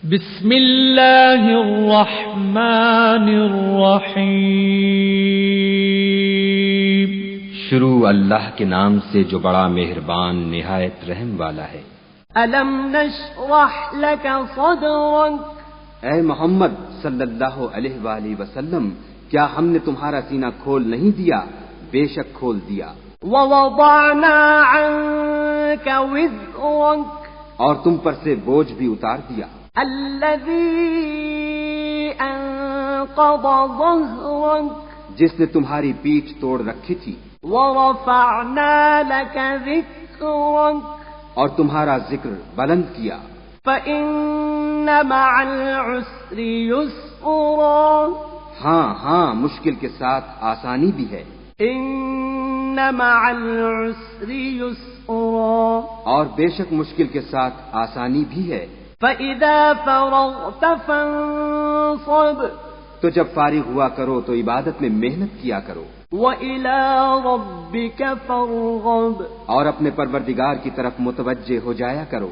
بسم اللہ الرحمن الرحیم۔ شروع اللہ کے نام سے جو بڑا مہربان نہایت رحم والا ہے۔ أَلَمْ نَشْرَحْ لَكَ صَدْرَكَ، اے محمد صلی اللہ علیہ وآلہ وسلم، کیا ہم نے تمہارا سینہ کھول نہیں دیا؟ بے شک کھول دیا۔ وَوَضَعْنَا عَنكَ وِزْرَكَ اور تم پر سے بوجھ بھی اتار دیا، الَّذِي أَنقَضَ ظَهْرَكَ جس نے تمہاری پیٹھ توڑ رکھی تھی، وَرَفَعْنَا لَكَ ذِكْرَكَ اور تمہارا ذکر بلند کیا۔ فَإِنَّ مَعَ الْعُسْرِ يُسْرًا، ہاں مشکل کے ساتھ آسانی بھی ہے۔ إِنَّ مَعَ الْعُسْرِ يُسْرًا، اور بے شک مشکل کے ساتھ آسانی بھی ہے۔ فَإِذَا فَرَغْتَ فَانصَبْ، تو جب فارغ ہوا کرو تو عبادت میں محنت کیا کرو، وَإِلَى رَبِّكَ فَارْغَب، اور اپنے پروردگار کی طرف متوجہ ہو جایا کرو۔